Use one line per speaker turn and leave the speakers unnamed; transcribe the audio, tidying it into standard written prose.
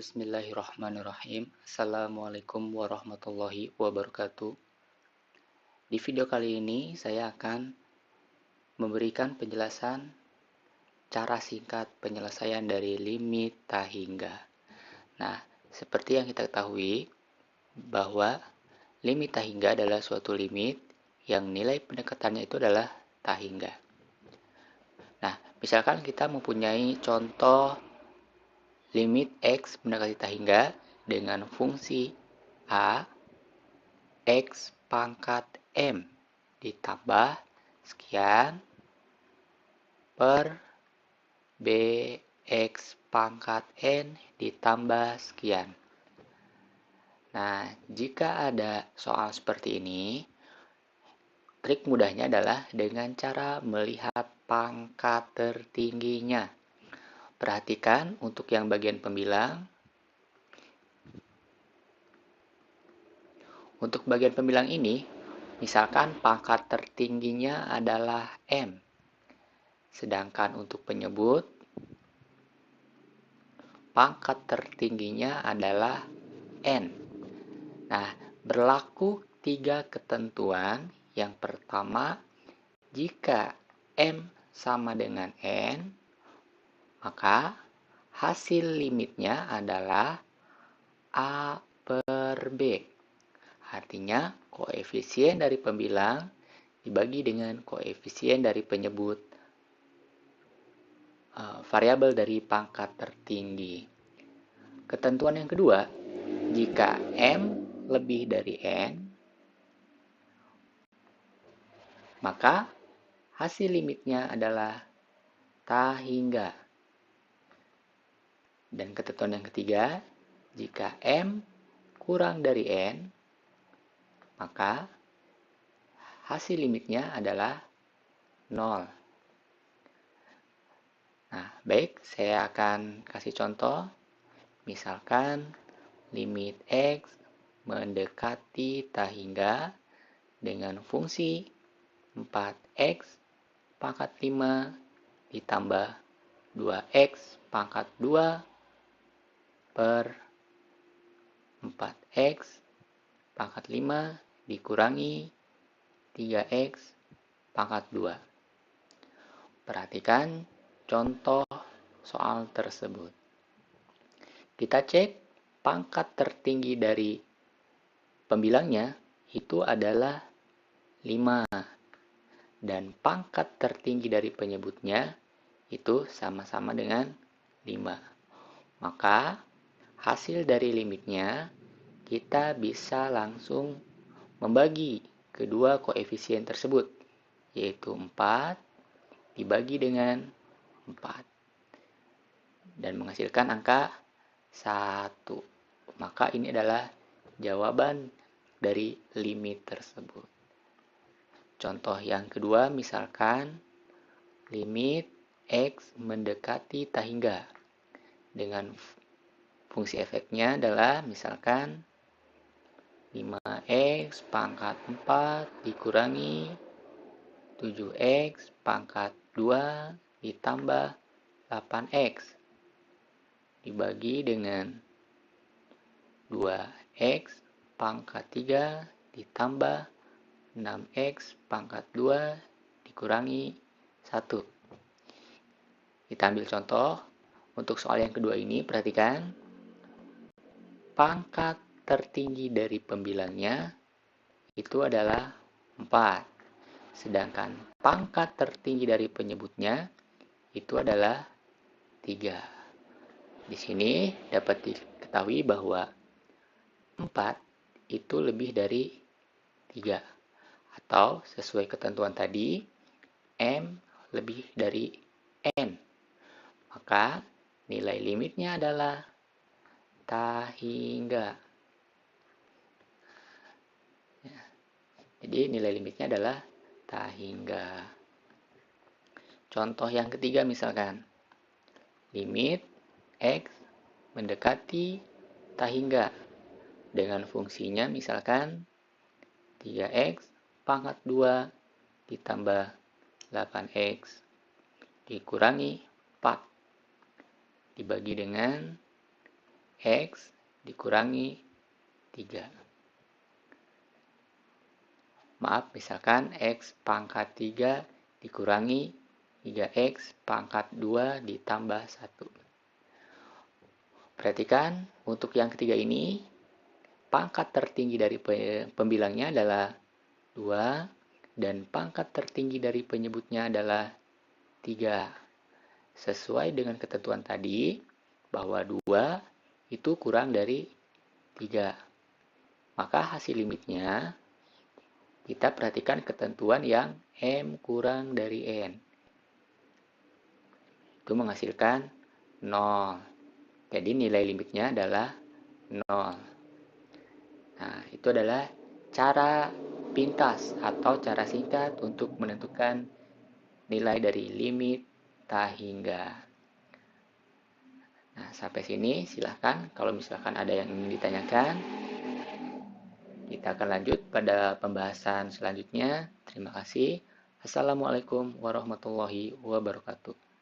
Bismillahirrahmanirrahim. Assalamualaikum warahmatullahi wabarakatuh. Di video kali ini saya akan memberikan penjelasan cara singkat penyelesaian dari limit tak hingga. Nah, seperti yang kita ketahui bahwa limit tak hingga adalah suatu limit yang nilai pendekatannya itu adalah tak hingga. Nah, misalkan kita mempunyai contoh limit X mendekati tak hingga dengan fungsi A X pangkat M ditambah sekian per B X pangkat N ditambah sekian. Nah, jika ada soal seperti ini, trik mudahnya adalah dengan cara melihat pangkat tertingginya. Perhatikan untuk yang bagian pembilang. Untuk bagian pembilang ini, misalkan pangkat tertingginya adalah M. Sedangkan untuk penyebut, pangkat tertingginya adalah N. Nah, berlaku 3 ketentuan. Yang pertama, jika M sama dengan N, maka hasil limitnya adalah A per B. Artinya, koefisien dari pembilang dibagi dengan koefisien dari penyebut variabel dari pangkat tertinggi. Ketentuan yang kedua, jika M lebih dari N, maka hasil limitnya adalah tak hingga. Dan ketentuan yang ketiga, jika M kurang dari N, maka hasil limitnya adalah 0. Nah, baik, saya akan kasih contoh. Misalkan limit X mendekati tak hingga dengan fungsi 4X pangkat 5 ditambah 2X pangkat 2 per 4X pangkat 5 dikurangi 3X pangkat 2. Perhatikan contoh soal tersebut. Kita cek pangkat tertinggi dari pembilangnya itu adalah 5. Dan pangkat tertinggi dari penyebutnya itu sama-sama dengan 5. Maka hasil dari limitnya kita bisa langsung membagi kedua koefisien tersebut, yaitu 4 dibagi dengan 4 dan menghasilkan angka 1. Maka ini adalah jawaban dari limit tersebut. Contoh yang kedua, misalkan limit X mendekati tak hingga dengan fungsi efeknya adalah misalkan 5X pangkat 4 dikurangi 7X pangkat 2 ditambah 8X dibagi dengan 2X pangkat 3 ditambah 6X pangkat 2 dikurangi 1. Kita ambil contoh. Untuk soal yang kedua ini, perhatikan. Pangkat tertinggi dari pembilangnya itu adalah 4. Sedangkan pangkat tertinggi dari penyebutnya itu adalah 3. Di sini dapat diketahui bahwa 4 itu lebih dari 3. Atau sesuai ketentuan tadi, M lebih dari N. Maka nilai limitnya adalah tak hingga. Jadi nilai limitnya adalah tak hingga. Contoh yang ketiga misalkan, limit X mendekati tak hingga dengan fungsinya misalkan 3X pangkat 2 ditambah 8X dikurangi 4 dibagi dengan X dikurangi 3. Maaf, misalkan X pangkat 3 dikurangi 3X pangkat 2 ditambah 1. Perhatikan, untuk yang ketiga ini, pangkat tertinggi dari pembilangnya adalah 2, dan pangkat tertinggi dari penyebutnya adalah 3. Sesuai dengan ketentuan tadi, bahwa 2 itu kurang dari 3. Maka hasil limitnya, kita perhatikan ketentuan yang M kurang dari N. Itu menghasilkan 0. Jadi nilai limitnya adalah 0. Nah, itu adalah cara pintas atau cara singkat untuk menentukan nilai dari limit tak hingga. Nah, sampai sini silahkan kalau misalkan ada yang ingin ditanyakan. Kita akan lanjut pada pembahasan selanjutnya. Terima kasih. Assalamualaikum warahmatullahi wabarakatuh.